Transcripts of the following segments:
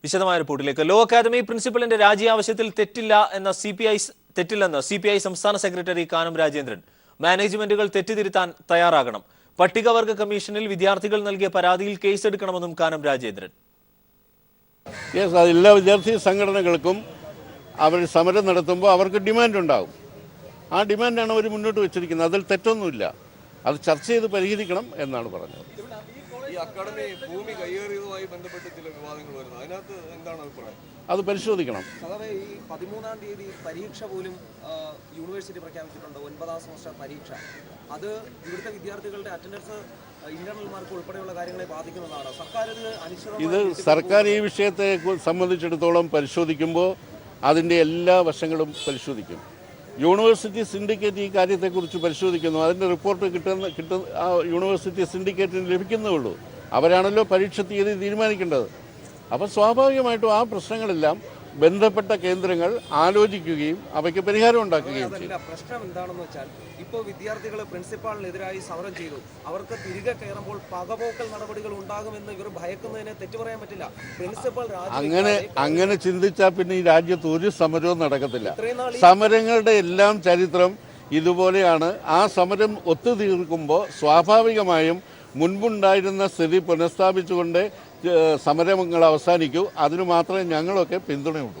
വിശദമായ റിപ്പോർട്ടിലേക്ക്. Law academy പ്രിൻസിപ്പലിന്റെ രാജി ആവശ്യത്തിൽ തെറ്റില്ലെന്ന് സി പി ഐ സംസ്ഥാന സെക്രട്ടറി കാനം രാജേന്ദ്രൻ. മാനേജ്മെന്റുകൾ തെറ്റിതിരുത്താൻ തയ്യാറാകണം. പട്ടികവർഗ കമ്മീഷനിൽ വിദ്യാർത്ഥികൾ നൽകിയ പരാതിയിൽ കേസെടുക്കണമെന്നും കാനം രാജേന്ദ്രൻ. എല്ലാ വിദ്യാർത്ഥി സംഘടനകൾക്കും അവർ സമരം നടത്തുമ്പോൾ അവർക്ക് ഡിമാൻഡ് ഉണ്ടാകും. ആ ഡിമാൻഡാണ് അവർ മുന്നോട്ട് വെച്ചിരിക്കുന്നത്. അതിൽ തെറ്റൊന്നുമില്ല. അത് ചർച്ച ചെയ്ത് പരിഹരിക്കണം എന്നാണ് പറഞ്ഞത്. ഈ അക്കാദമി ഭൂമി കയ്യേറിയതുമായി ബന്ധപ്പെട്ട് ചില വിവാദങ്ങൾ വരുന്നു. അതിനകത്ത് എന്താണ് അഭിപ്രായം? അത് പരിശോധിക്കണം. സാധാരണ ഈ 13-ാം തീയതി പരീക്ഷ പോലും യൂണിവേഴ്സിറ്റി പ്രഖ്യാപിച്ചിട്ടുണ്ട്. 9ാം സെമസ്റ്റർ പരീക്ഷ. അത് ഇവിടുത്തെ വിദ്യാർത്ഥികളുടെ അറ്റൻഡൻസ്, ഇന്റർണൽ മാർക്ക് ഉൾപ്പെടെയുള്ള കാര്യങ്ങളെ ബാധിക്കുന്നതാണ്. സർക്കാർ ഇത് സർക്കാർ ഈ വിഷയത്തെ സംബന്ധിച്ചിടത്തോളം പരിശോധിക്കുമ്പോൾ അതിൻ്റെ എല്ലാ വശങ്ങളും പരിശോധിക്കും. യൂണിവേഴ്സിറ്റി സിൻഡിക്കേറ്റ് ഈ കാര്യത്തെക്കുറിച്ച് പരിശോധിക്കുന്നു. അതിൻ്റെ റിപ്പോർട്ട് കിട്ടുന്ന ആ യൂണിവേഴ്സിറ്റി സിൻഡിക്കേറ്റിന് ലഭിക്കുന്നേ ഉള്ളൂ. അവരാണല്ലോ പരീക്ഷ തീയതി തീരുമാനിക്കേണ്ടത്. അപ്പോൾ സ്വാഭാവികമായിട്ടും ആ പ്രശ്നങ്ങളെല്ലാം ബന്ധപ്പെട്ട കേന്ദ്രങ്ങൾ ആലോചിക്കുകയും അവയ്ക്ക് പരിഹാരം ഉണ്ടാക്കുകയും ചെയ്യും. പ്രശ്നം എന്താണെന്ന് വെച്ചാൽ ഇപ്പോൾ വിദ്യാർത്ഥികൾ പ്രിൻസിപ്പാളിനെതിരായി സമരം ചെയ്തു. അവർക്ക് തിരികെ കയറുമ്പോൾ പകപോക്കൽ നടപടികൾ ഉണ്ടാകുമെന്ന് ഇവർ ഭയക്കുന്നതിനെ തെറ്റു പറയാൻ പറ്റില്ല. പ്രിൻസിപ്പൽ അങ്ങനെ ചിന്തിച്ചാൽ പിന്നെ ഈ രാജ്യത്ത് ഒരു സമരവും നടക്കത്തില്ല. സമരങ്ങളുടെ എല്ലാം ചരിത്രം ഇതുപോലെയാണ്. ആ സമരം ഒത്തുതീർക്കുമ്പോൾ സ്വാഭാവികമായും മുൻപുണ്ടായിരുന്ന സ്ഥിതി പുനഃസ്ഥാപിച്ചുകൊണ്ട് സമരങ്ങൾ അവസാനിക്കൂ. അതിന് മാത്രമേ ഞങ്ങളൊക്കെ പിന്തുണയുള്ളൂ.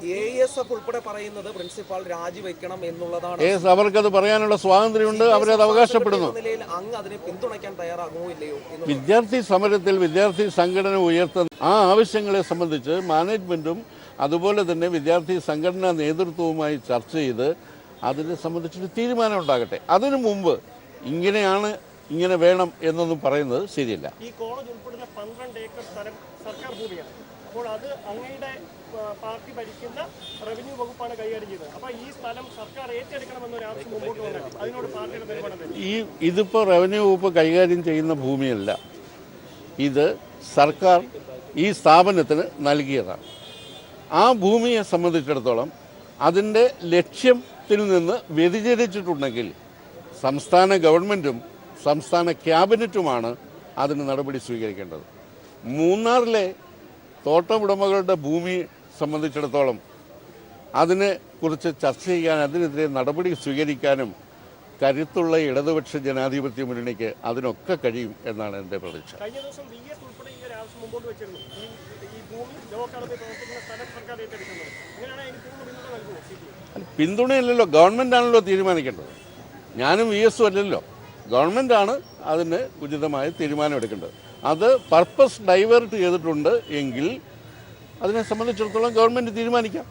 ഉൾപ്പെടെ പറയുന്നത് പ്രിൻസിപ്പാൾ രാജിവെക്കണം എന്നുള്ളതാണ്. അവർക്കത് പറയാനുള്ള സ്വാതന്ത്ര്യമുണ്ട്. അവരത് അവകാശപ്പെടുന്നു. വിദ്യാർത്ഥി സമരത്തിൽ വിദ്യാർത്ഥി സംഘടന ഉയർത്തുന്ന ആ ആവശ്യങ്ങളെ സംബന്ധിച്ച് മാനേജ്മെന്റും അതുപോലെ തന്നെ വിദ്യാർത്ഥി സംഘടനാ നേതൃത്വവുമായി ചർച്ച ചെയ്ത് അതിനെ സംബന്ധിച്ചൊരു തീരുമാനം ഉണ്ടാകട്ടെ. അതിനു മുമ്പ് ഇങ്ങനെ വേണം എന്നൊന്നും പറയുന്നത് ശരിയല്ല. ഈ കോളേജ് ഉൾപ്പെടുന്ന 12 ഏക്കർ സ്ഥലം സർക്കാർ ഭൂമിയാണ്. അപ്പോൾ അത് അങ്ങയുടെ പാർട്ടി ഭരിക്കുന്ന റവന്യൂ വകുപ്പാണ് കൈകാര്യം ചെയ്തത്. അപ്പോൾ ഈ സ്ഥലം സർക്കാർ ഏറ്റെടുക്കണമെന്നൊരു ആവശ്യം മുമ്പോട്ട് വന്നാൽ അതിനോട് പാർട്ടിയുടെ നിലപാട്? ഇതിപ്പോൾ റവന്യൂ വകുപ്പ് കൈകാര്യം ചെയ്യുന്ന ഭൂമിയല്ല. ഇത് സർക്കാർ ഈ സ്ഥാപനത്തിന് നൽകിയതാണ്. ആ ഭൂമിയെ സംബന്ധിച്ചിടത്തോളം അതിൻ്റെ ലക്ഷ്യത്തിൽ നിന്ന് വ്യതിചലിച്ചിട്ടുണ്ടെങ്കിൽ സംസ്ഥാന ഗവൺമെൻറ്റും സംസ്ഥാന ക്യാബിനറ്റുമാണ് അതിന് നടപടി സ്വീകരിക്കേണ്ടത്. മൂന്നാറിലെ തോട്ടമുടമകളുടെ ഭൂമി സംബന്ധിച്ചിടത്തോളം അതിനെ കുറിച്ച് ചർച്ച ചെയ്യാൻ, അതിനെതിരെ നടപടി സ്വീകരിക്കാനും കരുത്തുള്ള ഇടതുപക്ഷ ജനാധിപത്യ മുന്നണിക്ക് അതിനൊക്കെ കഴിയും എന്നാണ് എൻ്റെ പ്രതീക്ഷ. പിന്തുണയല്ലല്ലോ, ഗവൺമെൻറ്റാണല്ലോ തീരുമാനിക്കേണ്ടത്. ഞാനും VS അല്ലല്ലോ, ഗവൺമെൻറ്റാണ് അതിന് ഉചിതമായ തീരുമാനമെടുക്കേണ്ടത്. അത് പർപ്പസ് ഡൈവേർട്ട് ചെയ്തിട്ടുണ്ട് എങ്കിൽ അതിനെ സംബന്ധിച്ചിടത്തോളം ഗവൺമെൻറ് തീരുമാനിക്കാം.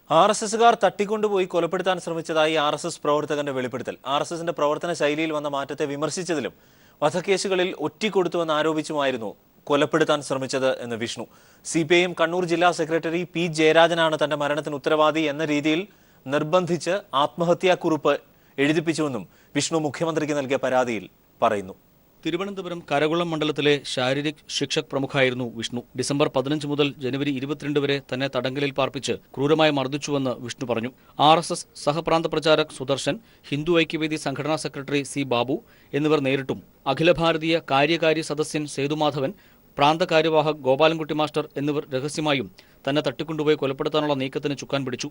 RSSകാർ തട്ടിക്കൊണ്ടുപോയി കൊലപ്പെടുത്താൻ ശ്രമിച്ചതായി RSS പ്രവർത്തകന്റെ വെളിപ്പെടുത്തൽ. RSSന്റെ പ്രവർത്തന ശൈലിയിൽ വന്ന മാറ്റത്തെ വിമർശിച്ചതിലും വധക്കേസുകളിൽ ഒറ്റിക്കൊടുത്തുവെന്ന് ആരോപിച്ചുമായിരുന്നു കൊലപ്പെടുത്താൻ ശ്രമിച്ചത് എന്ന് വിഷ്ണു. CPIM കണ്ണൂർ ജില്ലാ സെക്രട്ടറി P ജയരാജനാണ് തന്റെ മരണത്തിന് ഉത്തരവാദി എന്ന രീതിയിൽ നിർബന്ധിച്ച് ആത്മഹത്യാക്കുറിപ്പ് എഴുതിപ്പിച്ചുവെന്നും വിഷ്ണു മുഖ്യമന്ത്രിക്ക് നൽകിയ പരാതിയിൽ പറയുന്നു. തിരുവനന്തപുരം കരകുളം മണ്ഡലത്തിലെ ശാരീരിക് ശിക്ഷക് പ്രമുഖായിരുന്നു വിഷ്ണു. ഡിസംബർ 15 മുതൽ ജനുവരി 22 വരെ തന്നെ തടങ്കലിൽ പാർപ്പിച്ച് ക്രൂരമായി മർദ്ദിച്ചുവെന്ന് വിഷ്ണു പറഞ്ഞു. RSS സഹപ്രാന്ത പ്രചാരക് സുദർശൻ, ഹിന്ദു ഐക്യവേദി സംഘടനാ സെക്രട്ടറി C ബാബു എന്നിവർ നേരിട്ടും അഖില ഭാരതീയ കാര്യകാരി സദസ്യൻ സേതുമാധവൻ, പ്രാന്ത കാര്യവാഹക് ഗോപാലൻകുട്ടി മാസ്റ്റർ എന്നിവർ രഹസ്യമായും തന്നെ തട്ടിക്കൊണ്ടുപോയി കൊലപ്പെടുത്താനുള്ള നീക്കത്തിന് ചുക്കാൻ പിടിച്ചു.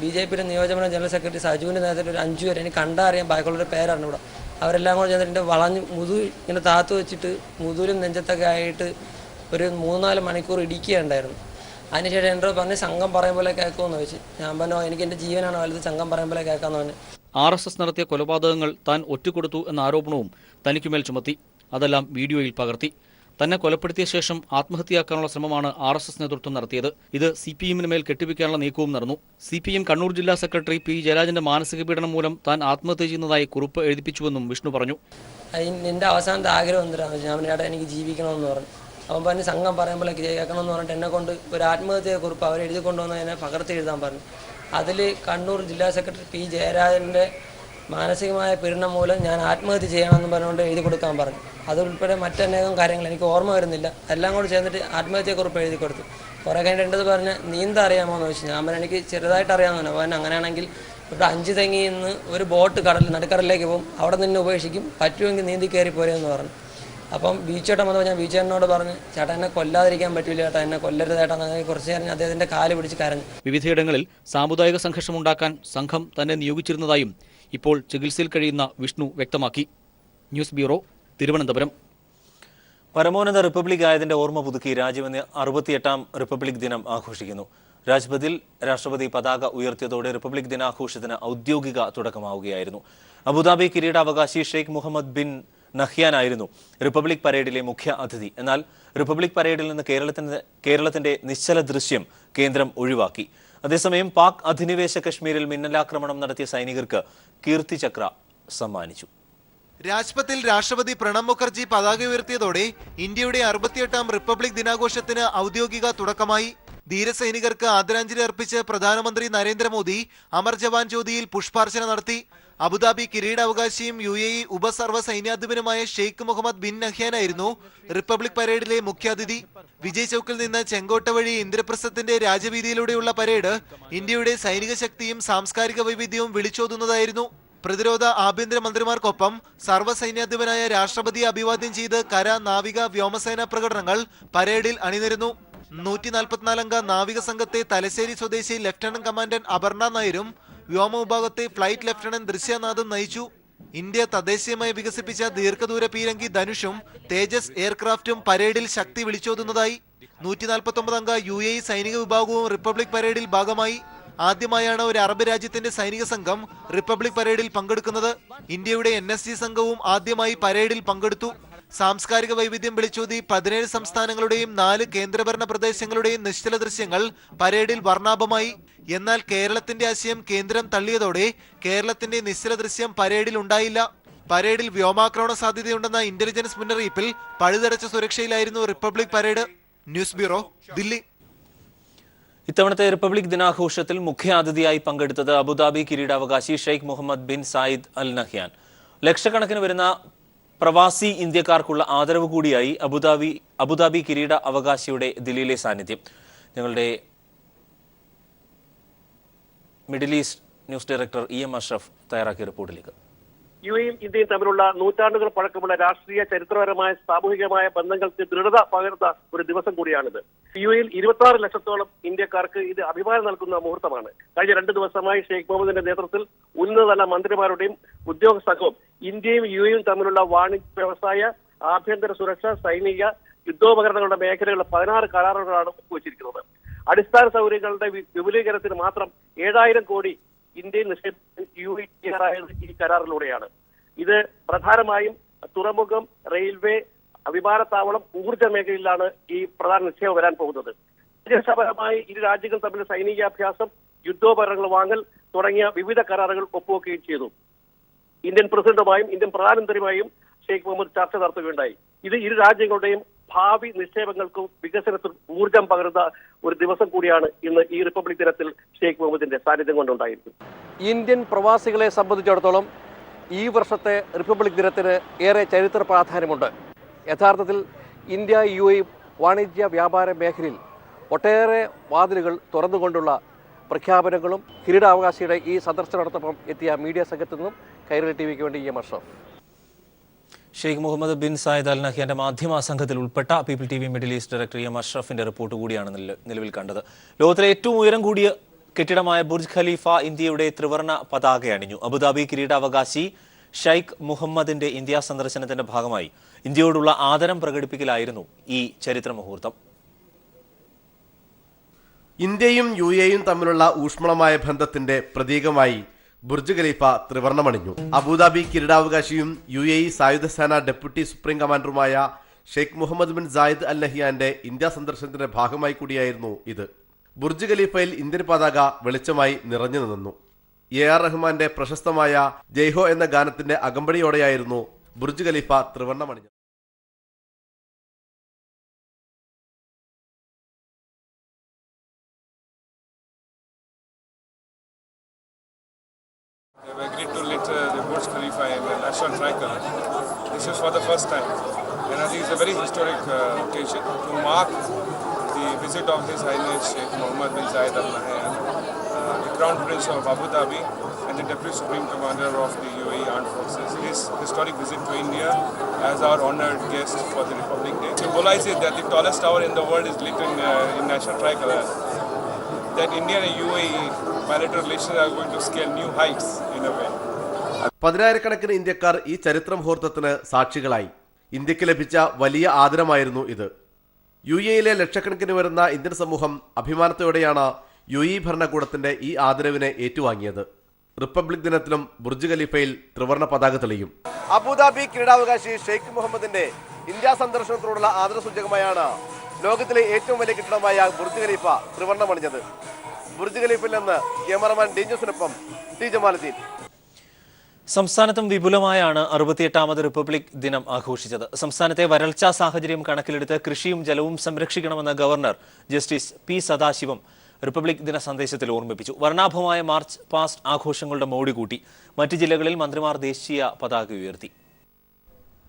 BJPയുടെ നിയോജകമണ്ഡലം ജനറൽ സെക്രട്ടറി സജുവിൻ്റെ നേതൃത്വത്തിൽ ഒരു 5 പേര് എനിക്ക് കണ്ടറിയാം, ബാക്കിയുള്ളൊരു പേരാണ് ഇവിടെ. അവരെല്ലാം കൂടെ ചെന്നിട്ട് വളഞ്ഞ് ഇങ്ങനെ താത്തു വെച്ചിട്ട് മുതുലും നെഞ്ചത്തൊക്കെ ആയിട്ട് ഒരു 3-4 മണിക്കൂർ ഇടിക്കുകയുണ്ടായിരുന്നു. അതിനുശേഷം എന്നോട് പറഞ്ഞ് സംഘം പറയും പോലെ കേൾക്കുമെന്ന് ചോദിച്ചു. ഞാൻ പറഞ്ഞു എനിക്ക് എൻ്റെ ജീവനാണ് വലുത്, സംഘം പറയും പോലെ കേൾക്കാമെന്ന് പറഞ്ഞു. RSS നടത്തിയ കൊലപാതകങ്ങൾ താൻ ഒറ്റുകൊടുത്തു എന്ന ആരോപണവും തനിക്കുമേൽ ചുമത്തി. അതെല്ലാം വീഡിയോയിൽ പകർത്തി. തന്നെ കൊലപ്പെടുത്തിയ ശേഷം ആത്മഹത്യയാക്കാനുള്ള ശ്രമമാണ് RSS നേതൃത്വം നടത്തിയത്. ഇത് CPIMന് മേൽ കെട്ടിവെക്കാനുള്ള നീക്കവും നടന്നു. CPIM കണ്ണൂർ ജില്ലാ സെക്രട്ടറി P ജയരാജന്റെ മാനസിക പീഡനം മൂലം താൻ ആത്മഹത്യ ചെയ്യുന്നതായി കുറിപ്പ് എഴുതിപ്പിച്ചുവെന്നും വിഷ്ണു പറഞ്ഞു. എൻ്റെ അവസാനത്തെ ആഗ്രഹം എന്തിനാണെന്ന് വെച്ചാൽ ഞാൻ ചേട്ടാ എനിക്ക് ജീവിക്കണമെന്ന് പറഞ്ഞു. അവൻ പറഞ്ഞ് സംഘം പറയുമ്പോൾ കേൾക്കണമെന്ന് പറഞ്ഞിട്ട് എന്നെ കൊണ്ട് ഒരു ആത്മഹത്യ കുറിപ്പ് അവർ എഴുതി കൊണ്ടുവന്ന് എന്നെ പകർത്തി എഴുതാൻ പറഞ്ഞു. അതിൽ കണ്ണൂർ ജില്ലാ സെക്രട്ടറി P ജയരാജൻ്റെ മാനസികമായ പീഡനം മൂലം ഞാൻ ആത്മഹത്യ ചെയ്യണമെന്ന് പറഞ്ഞുകൊണ്ട് എഴുതി കൊടുക്കാൻ പറഞ്ഞു. അതുൾപ്പെടെ മറ്റനേകം കാര്യങ്ങൾ എനിക്ക് ഓർമ്മ വരുന്നില്ല. എല്ലാം കൂടി ചേർന്നിട്ട് ആത്മഹത്യക്കുറിപ്പ് എഴുതി കൊടുത്തു. കുറേ കഴിഞ്ഞിട്ട് പറഞ്ഞ് നീന്താ അറിയാമോ എന്ന് ചോദിച്ചു. ഞാൻ പറഞ്ഞു എനിക്ക് ചെറുതായിട്ട് അറിയാമെന്ന് പറഞ്ഞു. അങ്ങനെയാണെങ്കിൽ ഇവിടെ 5 തെങ്ങിയിൽ നിന്ന് ഒരു ബോട്ട് നടുക്കടലിലേക്ക് പോകും, അവിടെ നിന്ന് ഉപേക്ഷിക്കും, പറ്റുമെങ്കിൽ നീന്തി കയറി പോരെന്ന് പറഞ്ഞു. അപ്പം ബീച്ചേട്ടൻ വന്നപ്പോൾ ഞാൻ ബീച്ചേട്ടനോട് പറഞ്ഞു, ചേട്ടാ എന്നെ കൊല്ലാതിരിക്കാൻ പറ്റില്ല ചേട്ടാ, എന്നെ കൊല്ലരുത് ചേട്ടാ. അങ്ങനെ കുറച്ച് നേരം അദ്ദേഹത്തിൻ്റെ കാല് പിടിച്ച് കരഞ്ഞു. വിവിധയിടങ്ങളിൽ സാമുദായിക സംഘർഷമുണ്ടാക്കാൻ സംഘം തന്നെ നിയോഗിച്ചിരുന്നതായും ഇപ്പോൾ ചികിത്സയിൽ കഴിയുന്ന വിഷ്ണു വ്യക്തമാക്കി. News bureau, Thiruvananthapuram. പരമോന്നത റിപ്പബ്ലിക് ആയതിന്റെ ഓർമ്മ പുതുക്കി രാജ്യം ഇന്ന് 68ാം റിപ്പബ്ലിക് ദിനം ആഘോഷിക്കുന്നു. രാജ്പഥിൽ രാഷ്ട്രപതി പതാക ഉയർത്തിയതോടെ റിപ്പബ്ലിക് ദിനാഘോഷത്തിന് ഔദ്യോഗിക തുടക്കമാവുകയായിരുന്നു. അബുദാബി കിരീടാവകാശി ഷെയ്ഖ് മുഹമ്മദ് ബിൻ നഹ്യാനായിരുന്നു റിപ്പബ്ലിക് പരേഡിലെ മുഖ്യ അതിഥി. എന്നാൽ റിപ്പബ്ലിക് പരേഡിൽ നിന്ന് കേരളത്തിന്റെ നിശ്ചല ദൃശ്യം കേന്ദ്രം ഒഴിവാക്കി. അതേസമയം പാക് അധിനിവേശ കശ്മീരിൽ മിന്നലാക്രമണം നടത്തിയ സൈനികർക്ക് കീർത്തിചക്ര സമ്മാനിച്ചു. രാജ്പഥിൽ രാഷ്ട്രപതി പ്രണബ് മുഖർജി പതാക ഉയർത്തിയതോടെ ഇന്ത്യയുടെ 68ാം റിപ്പബ്ലിക് ദിനാഘോഷത്തിന് ഔദ്യോഗിക തുടക്കമായി. ധീരസൈനികർക്ക് ആദരാഞ്ജലി അർപ്പിച്ച് പ്രധാനമന്ത്രി നരേന്ദ്രമോദി അമർ ജവാൻ ജ്യോതിയിൽ പുഷ്പാർച്ചന നടത്തി. അബുദാബി കിരീടാവകാശിയും UAE ഉപസർവ സൈന്യാധിപനുമായ ഷെയ്ഖ് മുഹമ്മദ് ബിൻ നഹ്യാനായിരുന്നു റിപ്പബ്ലിക് പരേഡിലെ മുഖ്യാതിഥി. വിജയ് ചൌക്കിൽ നിന്ന് ചെങ്കോട്ട വഴി ഇന്ദ്രപ്രസ്ഥത്തിന്റെ രാജവീതിയിലൂടെയുള്ള പരേഡ് ഇന്ത്യയുടെ സൈനിക ശക്തിയും സാംസ്കാരിക വൈവിധ്യവും വിളിച്ചോതുന്നതായിരുന്നു. പ്രതിരോധ ആഭ്യന്തര മന്ത്രിമാർക്കൊപ്പം സർവ്വസൈന്യാധിപനായ രാഷ്ട്രപതിയെ അഭിവാദ്യം ചെയ്ത് കര, നാവിക, വ്യോമസേന പ്രകടനങ്ങൾ പരേഡിൽ അണിനിരന്നു. 144 അംഗ നാവിക സംഘത്തെ തലശ്ശേരി സ്വദേശി ലഫ്റ്റനന്റ് കമാൻഡന്റ് അപർണ നായരും വ്യോമ വിഭാഗത്തെ ഫ്ലൈറ്റ് ലഫ്റ്റനന്റ് ദൃശ്യനാഥും നയിച്ചു. ഇന്ത്യ തദ്ദേശീയമായി വികസിപ്പിച്ച ദീർഘദൂര പീരങ്കി ധനുഷും തേജസ് എയർക്രാഫ്റ്റും പരേഡിൽ ശക്തി വിളിച്ചോതുന്നതായി. 149 അംഗ UAE സൈനിക വിഭാഗവും റിപ്പബ്ലിക് പരേഡിൽ ഭാഗമായി. ആദ്യമായാണ് ഒരു അറബ് രാജ്യത്തിന്റെ സൈനിക സംഘം റിപ്പബ്ലിക് പരേഡിൽ പങ്കെടുക്കുന്നത്. ഇന്ത്യയുടെ NSG സംഘവും ആദ്യമായി പരേഡിൽ പങ്കെടുത്തു. സാംസ്കാരിക വൈവിധ്യം വിളിച്ചോതി 17 സംസ്ഥാനങ്ങളുടെയും 4 കേന്ദ്രഭരണ പ്രദേശങ്ങളുടെയും നിശ്ചല ദൃശ്യങ്ങൾ പരേഡിൽ വർണ്ണാഭമായി. എന്നാൽ കേരളത്തിന്റെ ആശയം കേന്ദ്രം തള്ളിയതോടെ കേരളത്തിന്റെ നിശ്ചല ദൃശ്യം പരേഡിൽ ഉണ്ടായില്ല. പരേഡിൽ വ്യോമാക്രമണ സാധ്യതയുണ്ടെന്ന ഇന്റലിജൻസ് മുന്നറിയിപ്പിൽ പഴുതടച്ച സുരക്ഷയിലായിരുന്നു republic parade. News bureau, Delhi. ഇത്തവണത്തെ റിപ്പബ്ലിക് ദിനാഘോഷത്തിൽ മുഖ്യാതിഥിയായി പങ്കെടുത്തത് അബുദാബി കിരീടാവകാശി Sheikh Mohammed bin Zayed Al Nahyan. ലക്ഷക്കണക്കിന് വരുന്ന പ്രവാസി ഇന്ത്യക്കാർക്കുള്ള ആദരവ് കൂടിയായി അബുദാബി കിരീട അവകാശിയുടെ ദില്ലിയിലെ സാന്നിധ്യം. ഞങ്ങളുടെ middle east news director EM Ashraf തയ്യാറാക്കിയ റിപ്പോർട്ടിലേക്ക്. UAEയും ഇന്ത്യയും തമ്മിലുള്ള നൂറ്റാണ്ടുകൾ പഴക്കമുള്ള രാഷ്ട്രീയ, ചരിത്രപരമായ, സാമൂഹികമായ ബന്ധങ്ങൾക്ക് ദൃഢത പകർന്ന ഒരു ദിവസം കൂടിയാണിത്. UAEയിൽ 26 ലക്ഷത്തോളം ഇന്ത്യക്കാർക്ക് ഇത് അഭിമാനം നൽകുന്ന മുഹൂർത്തമാണ്. കഴിഞ്ഞ 2 ദിവസമായി ഷെയ്ഖ് മുഹമ്മദിന്റെ നേതൃത്വത്തിൽ ഉന്നതതല മന്ത്രിമാരുടെയും ഉദ്യോഗ സംഘവും ഇന്ത്യയും UAEയും തമ്മിലുള്ള വാണിജ്യ, വ്യവസായ, ആഭ്യന്തര സുരക്ഷ, സൈനിക, യുദ്ധോപകരണങ്ങളുടെ മേഖലകളിൽ 16 കരാറുകളാണ് ഒപ്പുവെച്ചിരിക്കുന്നത്. അടിസ്ഥാന സൗകര്യങ്ങളുടെ വിപുലീകരണത്തിന് മാത്രം 7000 കോടി ഇന്ത്യയിൽ നിക്ഷേപിക്കാൻ UAE തയ്യാറായത് ഈ കരാറിലൂടെയാണ്. ഇത് പ്രധാനമായും തുറമുഖം, റെയിൽവേ, വിമാനത്താവളം, ഊർജ്ജ മേഖലയിലാണ് ഈ പ്രധാന നിക്ഷേപം വരാൻ പോകുന്നത്. രാജ്യസഭരമായി ഇരു രാജ്യങ്ങൾ തമ്മിൽ സൈനികാഭ്യാസം, യുദ്ധോപകരണങ്ങൾ വാങ്ങൽ തുടങ്ങിയ വിവിധ കരാറുകൾ ഒപ്പുവെക്കുകയും ചെയ്തു. ഇന്ത്യൻ പ്രസിഡന്റുമായും ഇന്ത്യൻ പ്രധാനമന്ത്രിയുമായും ഷെയ്ഖ് മുഹമ്മദ് ചർച്ച നടത്തുകയുണ്ടായി. ഇത് ഇരു രാജ്യങ്ങളുടെയും ഭാവി നിക്ഷേപങ്ങൾക്കും വികസനത്തിനും ഊർജം പകരുന്ന ഒരു ദിവസം കൂടിയാണ് ഇന്ന് ഈ റിപ്പബ്ലിക് ദിനത്തിൽ ഷെയ്ഖ് മുഹമ്മദിന്റെ സാന്നിധ്യം കൊണ്ടുണ്ടായിരിക്കും. ഇന്ത്യൻ പ്രവാസികളെ സംബന്ധിച്ചിടത്തോളം ഈ വർഷത്തെ റിപ്പബ്ലിക് ദിനത്തിന് ഏറെ ചരിത്ര പ്രാധാന്യമുണ്ട്. യഥാർത്ഥത്തിൽ ഇന്ത്യ UAE വാണിജ്യ വ്യാപാര മേഖലയിൽ ഒട്ടേറെ വാതിലുകൾ തുറന്നുകൊണ്ടുള്ള പ്രഖ്യാപനങ്ങളും കിരീടാവകാശിയുടെ ഈ സന്ദർശനത്തോടൊപ്പം എത്തിയ മീഡിയ സംഘത്തിൽ നിന്നും കൈരളി TVക്ക് വേണ്ടി EM Ashraf. Sheikh Mohammed bin Zayed Al നഹ്യാന്റെ മാധ്യമ സംഘത്തിൽ ഉൾപ്പെട്ട people TV middle east director EM അഷ്റഫിന്റെ റിപ്പോർട്ട് കൂടിയാണ് നിലവിൽ കണ്ടത്. ലോകത്തിലെ ഏറ്റവും ഉയരം കൂടിയ കെട്ടിടമായ ബുർജ് ഖലീഫ ഇന്ത്യയുടെ ത്രിവർണ്ണ പതാക അണിഞ്ഞു. അബുദാബി കിരീടാവകാശി ഷെയ്ഖ് മുഹമ്മദിന്റെ ഇന്ത്യ സന്ദർശനത്തിന്റെ ഭാഗമായി ഇന്ത്യയോടുള്ള ആദരം പ്രകടിപ്പിക്കലായിരുന്നു ഈ ചരിത്ര മുഹൂർത്തം. ഇന്ത്യയും UAEയും തമ്മിലുള്ള ഊഷ്മളമായ ബന്ധത്തിന്റെ പ്രതീകമായി ബുർജ് ഖലീഫ ത്രിവർണ്ണമണിഞ്ഞു. അബുദാബി കിരീടാവകാശിയും UAE സായുധ സേന ഡെപ്യൂട്ടി സുപ്രീം കമാൻഡറുമായ Sheikh Mohammed bin Zayed Al നഹ്യാന്റെ ഇന്ത്യ സന്ദർശനത്തിന്റെ ഭാഗമായി കൂടിയായിരുന്നു ഇത്. ബുർജ് ഖലീഫയിൽ ഇന്ത്യൻ പതാക വെളിച്ചമായി നിറഞ്ഞു നിന്നു. AR റഹ്മാന്റെ പ്രശസ്തമായ ജയ്ഹോ എന്ന ഗാനത്തിന്റെ അകമ്പടിയോടെയായിരുന്നു ബുർജ് ഖലീഫ ത്രിവർണ്ണമണിഞ്ഞത്. They have agreed to lit the Burj Khalifa in the national tricolor. This is for the first time, and I think it's a very historic occasion to mark the visit of His Highness Sheikh Mohammed bin Zayed Al Nahyan the Crown Prince of Abu Dhabi and the Deputy Supreme Commander of the UAE Armed Forces. His historic visit to India as our honored guest for the Republic Day symbolizes that the tallest tower in the world is lit in national tricolor. That India and UAE bilateral relations are going to scale new heights in a way. പതിനായിരക്കണക്കിന് ഇന്ത്യക്കാർ ഈ ചരിത്ര മുഹൂർത്തത്തിന് സാക്ഷികളായി. ഇന്ത്യക്ക് ലഭിച്ച വലിയ ആദരമായിരുന്നു ഇത്. UAE ലക്ഷക്കണക്കിന് വരുന്ന ഇന്ത്യൻ സമൂഹം അഭിമാനത്തോടെയാണ് UAE ഭരണകൂടത്തിന്റെ ഈ ആദരവിനെ ഏറ്റുവാങ്ങിയത്. റിപ്പബ്ലിക് ദിനത്തിലും ബുർജ് ഖലീഫയിൽ ത്രിവർണ്ണ പതാക തെളിയും. അബുദാബി കിരീടാവകാശി ഷെയ്ഖ് മുഹമ്മദിന്റെ ഇന്ത്യ സന്ദർശനത്തോടുള്ള ആദരസൂചകമായാണ് ലോകത്തിലെ ഏറ്റവും വലിയ കെട്ടിടമായ ബുർജ് ഖലീഫ ത്രിവർണ്ണമണിഞ്ഞത്. ബുർജ് ഖലീഫയിൽ നിന്ന് ക്യാമറമാൻ ഡേഞ്ചസിനൊപ്പം ടി ജമാലുദ്ദീൻ. സംസ്ഥാനത്തും വിപുലമായാണ് 68ാമത് റിപ്പബ്ലിക് ദിനം ആഘോഷിച്ചത്. സംസ്ഥാനത്തെ വരൾച്ചാ സാഹചര്യം കണക്കിലെടുത്ത് കൃഷിയും ജലവും സംരക്ഷിക്കണമെന്ന് governor justice P Sathasivam republic ദിന സന്ദേശത്തിൽ ഓർമ്മിപ്പിച്ചു. വർണ്ണാഭമായ മാർച്ച് പാസ്റ്റ് ആഘോഷങ്ങളുടെ മോടി കൂട്ടി. മറ്റ് ജില്ലകളിൽ മന്ത്രിമാർ ദേശീയ പതാക ഉയർത്തി.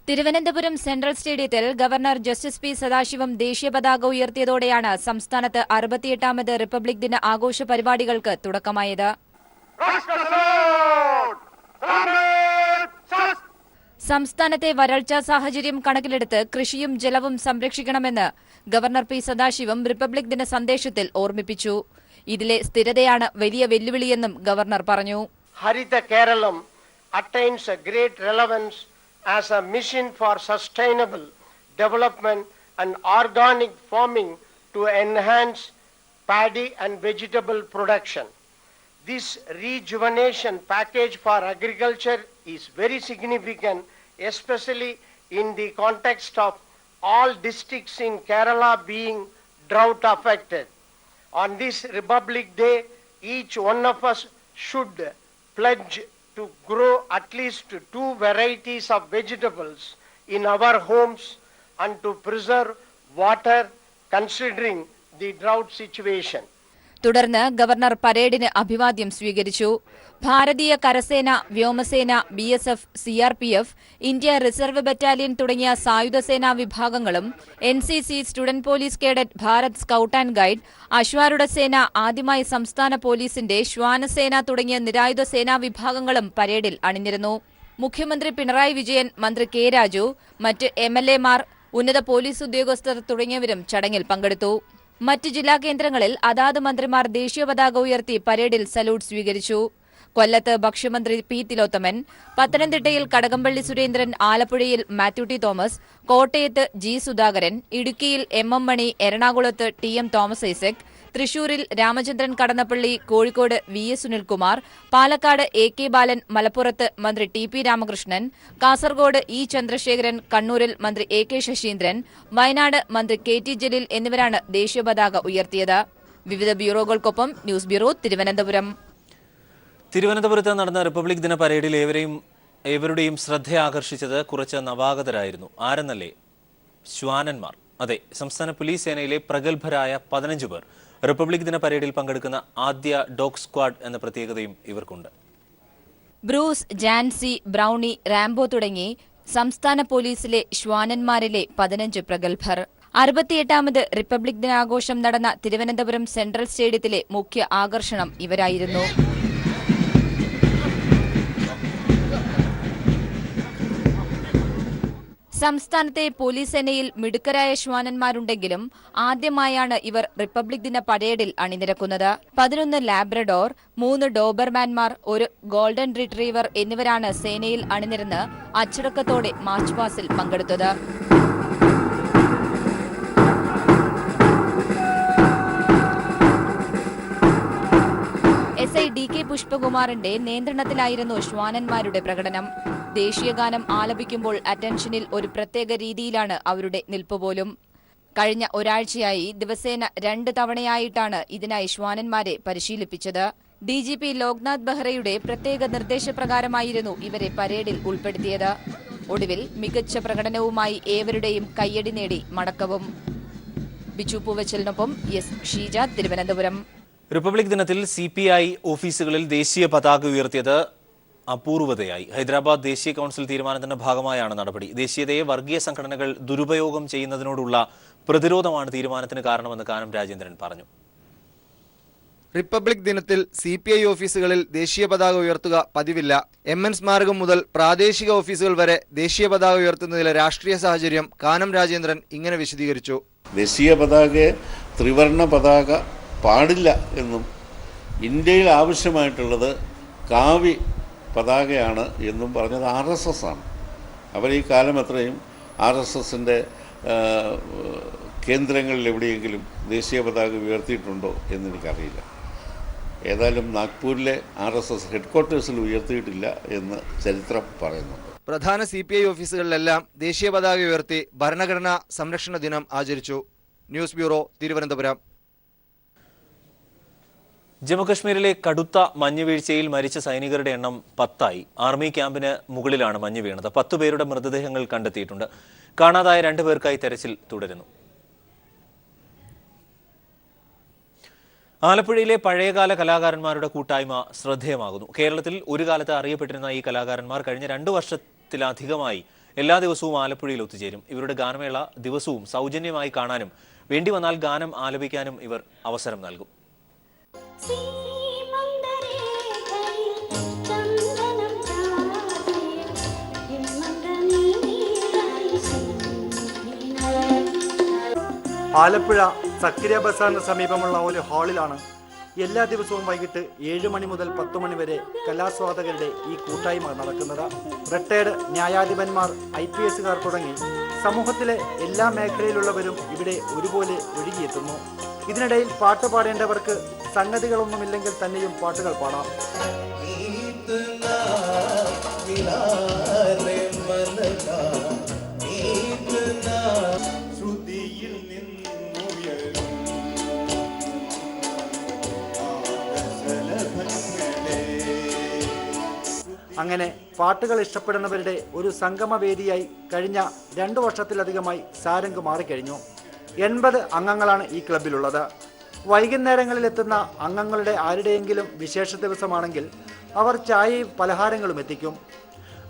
തിരുവനന്തപുരം സെൻട്രൽ സ്റ്റേഡിയത്തിൽ ഗവർണർ ജസ്റ്റിസ് പി സദാശിവം ദേശീയ പതാക ഉയർത്തിയതോടെയാണ് സംസ്ഥാനത്ത് 68ാമത് റിപ്പബ്ലിക് ദിന ആഘോഷ പരിപാടികൾക്ക് തുടക്കമായത്. സംസ്ഥാനത്തെ വരൾച്ചാ സാഹചര്യം കണക്കിലെടുത്ത് കൃഷിയും ജലവും സംരക്ഷിക്കണമെന്ന് ഗവർണർ പി സദാശിവം റിപ്പബ്ലിക് ദിന സന്ദേശത്തിൽ ഓർമ്മിപ്പിച്ചു. ഇതിലെ സ്ഥിരതയാണ് വലിയ വെല്ലുവിളിയെന്നും ഗവർണർ പറഞ്ഞു. Haritha Keralam attains a great relevance as a mission for sustainable development and organic farming to enhance paddy and vegetable production. This rejuvenation package for agriculture is very significant, especially in the context of all districts in Kerala being drought affected. On this Republic Day, each one of us should pledge to grow at least 2 varieties of vegetables in our homes and to preserve water considering the drought situation. തുടർന്ന് governor പരേഡിന് അഭിവാദ്യം സ്വീകരിച്ചു. ഭാരതീയ കരസേന, വ്യോമസേന, BSF, CRPF, India reserve battalion തുടങ്ങിയ സായുധ സേനാ വിഭാഗങ്ങളും NCC, student police cadet, Bharat scout and guide, അശ്വാരൂഢ സേന, ആദ്യമായി സംസ്ഥാന പോലീസിന്റെ ശ്വാനസേന തുടങ്ങിയ നിരായുധ സേനാ വിഭാഗങ്ങളും പരേഡിൽ അണിനിരന്നു. മുഖ്യമന്ത്രി പിണറായി വിജയൻ, മന്ത്രി കെ രാജു, മറ്റ് MLA-മാർ, ഉന്നത പോലീസ് ഉദ്യോഗസ്ഥർ തുടങ്ങിയവരും ചടങ്ങിൽ പങ്കെടുത്തു. മറ്റ് ജില്ലാ കേന്ദ്രങ്ങളിൽ അതാത് മന്ത്രിമാർ ദേശീയ പതാക ഉയർത്തി പരേഡിൽ സല്യൂട്ട് സ്വീകരിച്ചു. കൊല്ലത്ത് ഭക്ഷ്യമന്ത്രി പി തിലോത്തമൻ, പത്തനംതിട്ടയിൽ കടകംപള്ളി സുരേന്ദ്രൻ, ആലപ്പുഴയിൽ മാത്യു ടി തോമസ്, കോട്ടയത്ത് G സുധാകരൻ, ഇടുക്കിയിൽ MM മണി, എറണാകുളത്ത് TM തോമസ് ഐസക്, തൃശൂരിൽ രാമചന്ദ്രൻ കടന്നപ്പള്ളി, കോഴിക്കോട് VS സുനിൽകുമാർ, പാലക്കാട് AK ബാലൻ, മലപ്പുറത്ത് മന്ത്രി TP രാമകൃഷ്ണൻ, കാസർഗോഡ് E ചന്ദ്രശേഖരൻ, കണ്ണൂരിൽ മന്ത്രി AK ശശീന്ദ്രൻ, വയനാട് മന്ത്രി KT ജലീൽ എന്നിവരാണ് ദേശീയ പതാക ഉയർത്തിയത്. വിവിധ ബ്യൂറോകൾക്കൊപ്പം ന്യൂസ് ബ്യൂറോ, തിരുവനന്തപുരം. തിരുവനന്തപുരത്ത് നടന്ന റിപ്പബ്ലിക് ദിന പരേഡിൽ ഏവരുടെയും ശ്രദ്ധ ആകർഷിച്ചത് കുറച്ച് നവാഗതരായിരുന്നു. ആരെന്നല്ലേ? ശ്വാനന്മാർ. അതെ, സംസ്ഥാന പോലീസ് സേനയിലെ പ്രഗത്ഭരായ 15 പേർ റിപ്പബ്ലിക് ദിന പരേഡിൽ പങ്കെടുക്കുന്ന ആദ്യ ഡോഗ് സ്ക്വാഡ് എന്ന പ്രത്യേകതയും ഇവർക്കുണ്ട്. ബ്രൂസ്, ജാൻസി, ബ്രൌണി, റാംബോ തുടങ്ങി സംസ്ഥാന പോലീസിലെ ശ്വാനന്മാരിലെ 15 പ്രഗത്ഭർ. 68ാമത് റിപ്പബ്ലിക് ദിനാഘോഷം നടന്ന തിരുവനന്തപുരം സെൻട്രൽ സ്റ്റേഡിയത്തിലെ മുഖ്യ ആകർഷണം ഇവരായിരുന്നു. സംസ്ഥാനത്തെ പോലീസ് സേനയിൽ മിടുക്കരായ ശ്വാനന്മാരുണ്ടെങ്കിലും ആദ്യമായാണ് ഇവർ റിപ്പബ്ലിക് ദിന പരേഡിൽ അണിനിരക്കുന്നത്. 11 ലാബ്രഡോർ, 3 ഡോബർമാൻമാർ, 1 ഗോൾഡൻ റിട്രീവർ എന്നിവരാണ് സേനയിൽ അണിനിരന്ന് അച്ചടക്കത്തോടെ മാർച്ച് പാസിൽ പങ്കെടുത്തത്. SI DK പുഷ്പകുമാറിന്റെ നിയന്ത്രണത്തിലായിരുന്നു ശ്വാനന്മാരുടെ പ്രകടനം. ദേശീയഗാനം ആലപിക്കുമ്പോൾ അറ്റൻഷനിൽ ഒരു പ്രത്യേക രീതിയിലാണ് അവരുടെ നിൽപ്പുപോലും. കഴിഞ്ഞ ഒരാഴ്ചയായി ദിവസേന 2 തവണയായിട്ടാണ് ഇതിനായി ശ്വാനന്മാരെ പരിശീലിപ്പിച്ചത്. DGP ലോക്നാഥ് ബെഹ്റയുടെ പ്രത്യേക നിർദ്ദേശപ്രകാരമായിരുന്നു ഇവരെ പരേഡിൽ ഉൾപ്പെടുത്തിയത്. ഒടുവിൽ മികച്ച പ്രകടനവുമായി ഏവരുടെയും കയ്യടി നേടി മടക്കവും. ബിച്ചു പൂവച്ചലിനൊപ്പം S ഷീജ, തിരുവനന്തപുരം. റിപ്പബ്ലിക് ദിനത്തിൽ CPI ഓഫീസുകളിൽ ദേശീയ പതാക ഉയർത്തിയത് അപൂർവതയായി. ഹൈദരാബാദ് ദേശീയ കൌൺസിൽ തീരുമാനത്തിന്റെ ഭാഗമായാണ് നടപടി. ദേശീയതയെ വർഗീയ സംഘടനകൾ ദുരുപയോഗം ചെയ്യുന്നതിനോടുള്ള പ്രതിരോധമാണ് തീരുമാനത്തിന് കാരണമെന്ന് കാനം രാജേന്ദ്രൻ പറഞ്ഞു. റിപ്പബ്ലിക് ദിനത്തിൽ CPI ഓഫീസുകളിൽ ദേശീയ പതാക ഉയർത്തുക പതിവില്ല. MN സ്മാരകം മുതൽ പ്രാദേശിക ഓഫീസുകൾ വരെ ദേശീയ പതാക ഉയർത്തുന്നതിലെ രാഷ്ട്രീയ സാഹചര്യം കാനം രാജേന്ദ്രൻ ഇങ്ങനെ വിശദീകരിച്ചു. ദേശീയ പതാക ത്രിവർണ്ണ പതാക പാടില്ല എന്നും ഇന്ത്യയിൽ ആവശ്യമായിട്ടുള്ളത് കാവി പതാകയാണ് എന്നും പറഞ്ഞത് RSS ആണ്. അവർ ഈ കാലം അത്രയും RSSൻ്റെ കേന്ദ്രങ്ങളിൽ എവിടെയെങ്കിലും ദേശീയ പതാക ഉയർത്തിയിട്ടുണ്ടോ എന്നെനിക്കറിയില്ല. ഏതായാലും നാഗ്പൂരിലെ RSS ഹെഡ്ക്വാർട്ടേഴ്സിൽ ഉയർത്തിയിട്ടില്ല എന്ന് ചരിത്രം പറയുന്നുണ്ട്. പ്രധാന CPI ഓഫീസുകളിലെല്ലാം ദേശീയ പതാക ഉയർത്തി ഭരണഘടനാ സംരക്ഷണ ദിനം ആചരിച്ചു. News bureau, Thiruvananthapuram. ജമ്മുകശ്മീരിലെ കടുത്ത മഞ്ഞുവീഴ്ചയിൽ മരിച്ച സൈനികരുടെ എണ്ണം 10ആയി. ആർമി ക്യാമ്പിന് മുകളിലാണ് മഞ്ഞ് വീണത്. 10 പേരുടെ മൃതദേഹങ്ങൾ കണ്ടെത്തിയിട്ടുണ്ട്. കാണാതായ 2 പേർക്കായി തെരച്ചിൽ തുടരുന്നു. ആലപ്പുഴയിലെ പഴയകാല കലാകാരന്മാരുടെ കൂട്ടായ്മ ശ്രദ്ധേയമാകുന്നു. കേരളത്തിൽ ഒരു കാലത്ത് അറിയപ്പെട്ടിരുന്ന ഈ കലാകാരന്മാർ കഴിഞ്ഞ 2 വർഷത്തിലധികമായി എല്ലാ ദിവസവും ആലപ്പുഴയിൽ ഒത്തുചേരും. ഇവരുടെ ഗാനമേള ദിവസവും സൗജന്യമായി കാണാനും വേണ്ടി വന്നാൽ ഗാനം ആലപിക്കാനും ഇവർ അവസരം നൽകും. ആലപ്പുഴ സക്രിയ ബസാറിന് സമീപമുള്ള ഒരു ഹാളിലാണ് എല്ലാ ദിവസവും വൈകിട്ട് 7 മണി മുതൽ 10 മണി വരെ കലാസ്വാദകരുടെ ഈ കൂട്ടായ്മ നടക്കുന്നത്. റിട്ടയർഡ് ന്യായാധിപന്മാർ, IPSകാർ തുടങ്ങി സമൂഹത്തിലെ എല്ലാ മേഖലയിലുള്ളവരും ഇവിടെ ഒരുപോലെ ഒഴുകിയെത്തുന്നു. ഇതിനിടയിൽ പാട്ട് പാടേണ്ടവർക്ക് സംഗതികളൊന്നുമില്ലെങ്കിൽ തന്നെയും പാട്ടുകൾ പാടാം. അങ്ങനെ പാട്ടുകൾ ഇഷ്ടപ്പെടുന്നവരുടെ ഒരു സംഗമവേദിയായി കഴിഞ്ഞ 2 വർഷത്തിലധികമായി സാരംഗ് മാറിക്കഴിഞ്ഞു. 80 അംഗങ്ങളാണ് ഈ ക്ലബിലുള്ളത്. വൈകുന്നേരങ്ങളിൽ എത്തുന്ന അംഗങ്ങളുടെ ആരുടെയെങ്കിലും വിശേഷ ദിവസമാണെങ്കിൽ അവർ ചായയും പലഹാരങ്ങളും എത്തിക്കും.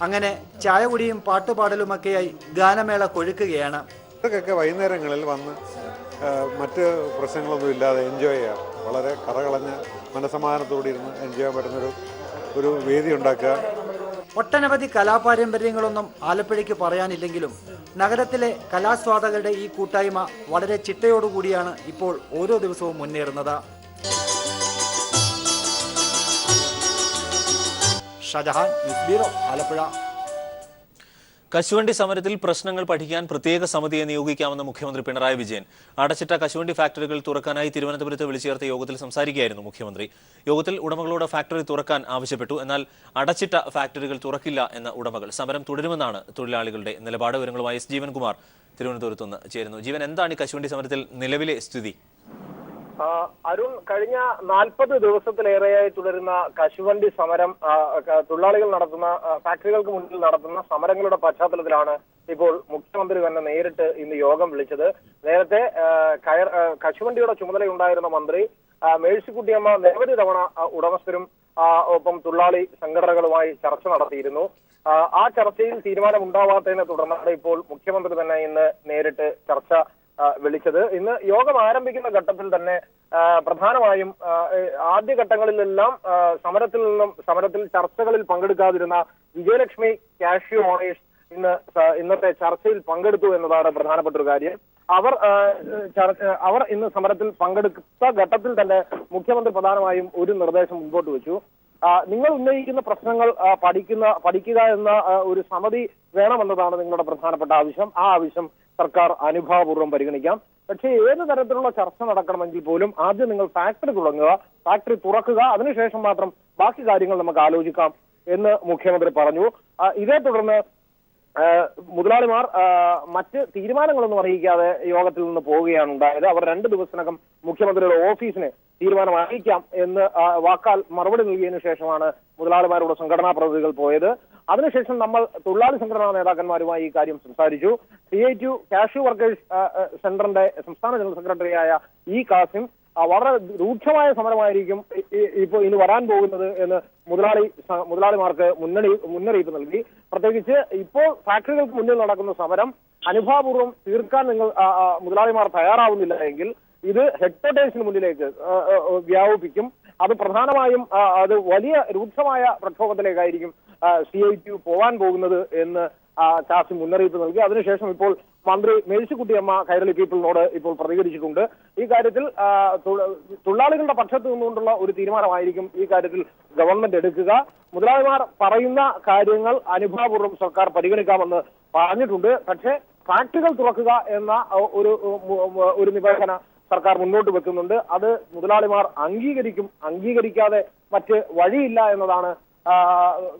അങ്ങനെ ചായ കുടിയും പാട്ടുപാടലുമൊക്കെയായി ഗാനമേള കൊഴുക്കുകയാണ്. ഇവർക്കൊക്കെ വൈകുന്നേരങ്ങളിൽ വന്ന് മറ്റ് പ്രശ്നങ്ങളൊന്നും ഇല്ലാതെ എൻജോയ് ചെയ്യാം. വളരെ കറകളഞ്ഞ മനസ്സമാധാനത്തോടെ ഇരുന്ന് എൻജോയ് ചെയ്യാൻ പറ്റുന്നൊരു വേദി ഉണ്ടാക്കുക. ഒട്ടനവധി കലാപാരമ്പര്യങ്ങളൊന്നും ആലപ്പുഴയ്ക്ക് പറയാനില്ലെങ്കിലും നഗരത്തിലെ കലാസ്വാദകരുടെ ഈ കൂട്ടായ്മ വളരെ ചിട്ടയോടുകൂടിയാണ് ഇപ്പോൾ ഓരോ ദിവസവും മുന്നേറുന്നത്. Shajahan, news bureau, Alappuzha. കശുവണ്ടി സമരത്തിൽ പ്രശ്നങ്ങൾ പഠിക്കാൻ പ്രത്യേക സമിതിയെ നിയോഗിക്കാമെന്ന് മുഖ്യമന്ത്രി പിണറായി വിജയൻ. അടച്ചിട്ട കശുവണ്ടി ഫാക്ടറികൾ തുറക്കാനായി തിരുവനന്തപുരത്ത് വിളിച്ചു ചേർത്ത യോഗത്തിൽ സംസാരിക്കുകയായിരുന്നു മുഖ്യമന്ത്രി. യോഗത്തിൽ ഉടമകളോട് ഫാക്ടറി തുറക്കാൻ ആവശ്യപ്പെട്ടു. എന്നാൽ അടച്ചിട്ട ഫാക്ടറികൾ തുറക്കില്ല എന്ന ഉടമകൾ. സമരം തുടരുമെന്നാണ് തൊഴിലാളികളുടെ നിലപാട്. വിവരങ്ങളുമായി S. ജീവൻകുമാർ തിരുവനന്തപുരത്ത് നിന്ന് ചേരുന്നു. ജീവൻ, എന്താണ് ഈ കശുവണ്ടി സമരത്തിൽ നിലവിലെ സ്ഥിതി? അരുൺ, കഴിഞ്ഞ 40 ദിവസത്തിലേറെയായി തുടരുന്ന കശുവണ്ടി സമരം തൊഴിലാളികൾ നടത്തുന്ന ഫാക്ടറികൾക്ക് മുന്നിൽ നടത്തുന്ന സമരങ്ങളുടെ പശ്ചാത്തലത്തിലാണ് ഇപ്പോൾ മുഖ്യമന്ത്രി തന്നെ നേരിട്ട് ഇന്ന് യോഗം വിളിച്ചത്. നേരത്തെ കശുവണ്ടിയുടെ ചുമതലയുണ്ടായിരുന്ന മന്ത്രി മേഴ്സിക്കുട്ടിയമ്മ നിരവധി തവണ ഉടമസ്ഥരും ഒപ്പം തൊഴിലാളി സംഘടനകളുമായി ചർച്ച നടത്തിയിരുന്നു. ആ ചർച്ചയിൽ തീരുമാനമുണ്ടാവാത്തതിനെ തുടർന്നാണ് ഇപ്പോൾ മുഖ്യമന്ത്രി തന്നെ ഇന്ന് നേരിട്ട് ചർച്ച വിളിച്ചത്. ഇന്ന് യോഗം ആരംഭിക്കുന്ന ഘട്ടത്തിൽ തന്നെ പ്രധാനമായും ആദ്യഘട്ടങ്ങളിലെല്ലാം സമരത്തിൽ ചർച്ചകളിൽ പങ്കെടുക്കാതിരുന്ന വിജയലക്ഷ്മി കാഷ്യൂ ഓണേഴ്സ് ഇന്നത്തെ ചർച്ചയിൽ പങ്കെടുത്തു എന്നതാണ് പ്രധാനപ്പെട്ട ഒരു കാര്യം. അവർ ഇന്ന് സമരത്തിൽ പങ്കെടുത്ത ഘട്ടത്തിൽ തന്നെ മുഖ്യമന്ത്രി പ്രധാനമായും ഒരു നിർദ്ദേശം മുൻപോട്ട് വെച്ചു. നിങ്ങൾ ഉന്നയിക്കുന്ന പ്രശ്നങ്ങൾ പഠിക്കുക എന്ന ഒരു സമിതി വേണമെന്നതാണ് നിങ്ങളുടെ പ്രധാനപ്പെട്ട ആവശ്യം. ആ ആവശ്യം സർക്കാർ അനുഭാവപൂർവ്വം പരിഗണിക്കാം. പക്ഷേ ഏത് തരത്തിലുള്ള ചർച്ച നടക്കണമെങ്കിൽ പോലും ആദ്യം നിങ്ങൾ ഫാക്ടറി തുറക്കുക, അതിനുശേഷം മാത്രം ബാക്കി കാര്യങ്ങൾ നമുക്ക് ആലോചിക്കാം എന്ന് മുഖ്യമന്ത്രി പറഞ്ഞു. ഇതേ തുടർന്ന് മുതലാളിമാർ മറ്റ് തീരുമാനങ്ങളൊന്നും അറിയിക്കാതെ യോഗത്തിൽ നിന്ന് പോവുകയാണ് ഉണ്ടായത്. അവർ 2 ദിവസത്തിനകം മുഖ്യമന്ത്രിയുടെ ഓഫീസിന് തീരുമാനം അറിയിക്കാം എന്ന് വാക്കാൽ മറുപടി നൽകിയതിനു ശേഷമാണ് മുതലാളിമാരുടെ സംഘടനാ പ്രതിനിധികൾ പോയത്. അതിനുശേഷം നമ്മൾ തൊഴിലാളി സംഘടനാ നേതാക്കന്മാരുമായി ഈ കാര്യം സംസാരിച്ചു. CITU കാഷ്യൂ വർക്കേഴ്സ് സെന്ററിന്റെ സംസ്ഥാന ജനറൽ സെക്രട്ടറിയായ ഇ കാസിം വളരെ രൂക്ഷമായ സമരമായിരിക്കും ഇപ്പോൾ ഇനി വരാൻ പോകുന്നത് എന്ന് മുതലാളിമാർക്ക് മുന്നറിയിപ്പ് നൽകി. പ്രത്യേകിച്ച് ഇപ്പോൾ ഫാക്ടറികൾക്ക് മുന്നിൽ നടക്കുന്ന സമരം അനുഭാവപൂർവ്വം തീർക്കാൻ മുതലാളിമാർ തയ്യാറാവുന്നില്ല എങ്കിൽ ഇത് ഹെഡ്ക്വാർട്ടേഴ്സിന് മുന്നിലേക്ക് വ്യാപിപ്പിക്കും. അത് പ്രധാനമായും അത് വലിയ രൂക്ഷമായ പ്രക്ഷോഭത്തിലേക്കായിരിക്കും CITU പോകാൻ പോകുന്നത് എന്ന് ചാസി മുന്നറിയിപ്പ് നൽകി. അതിനുശേഷം ഇപ്പോൾ മന്ത്രി മേഴ്സിക്കുട്ടിയമ്മ കൈരളി പീപ്പിളിനോട് ഇപ്പോൾ പ്രതികരിച്ചിട്ടുണ്ട്. ഈ കാര്യത്തിൽ തൊഴിലാളികളുടെ പക്ഷത്ത് നിന്നുകൊണ്ടുള്ള ഒരു തീരുമാനമായിരിക്കും ഈ കാര്യത്തിൽ ഗവൺമെന്റ് എടുക്കുക. മുതലാളിമാർ പറയുന്ന കാര്യങ്ങൾ അനുഭാവപൂർവ്വം സർക്കാർ പരിഗണിക്കാമെന്ന് പറഞ്ഞിട്ടുണ്ട്. പക്ഷേ ഫാക്ടറികൾ തുറക്കുക എന്ന ഒരു നിബന്ധന സർക്കാർ മുന്നോട്ട് വെക്കുന്നുണ്ട്. അത് മുതലാളിമാർ അംഗീകരിക്കാതെ മറ്റ് വഴിയില്ല എന്നതാണ്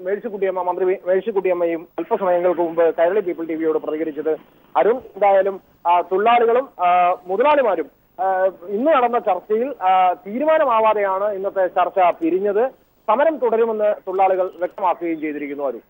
മേഴ്സിക്കുട്ടിയമ്മ, മന്ത്രി മേഴ്സിക്കുട്ടിയമ്മയും അല്പസമയങ്ങൾക്ക് മുമ്പ് കൈരളി പീപ്പിൾ TVയോട് പ്രതികരിച്ചത്. അരുൺ, എന്തായാലും തൊഴിലാളികളും മുതലാളിമാരും ഇന്ന് നടന്ന ചർച്ചയിൽ തീരുമാനമാവാതെയാണ് ഇന്നത്തെ ചർച്ച പിരിഞ്ഞത്. സമരം തുടരുമെന്ന് തൊഴിലാളികൾ വ്യക്തമാക്കുകയും ചെയ്തിരിക്കുന്നു. അരുൺ.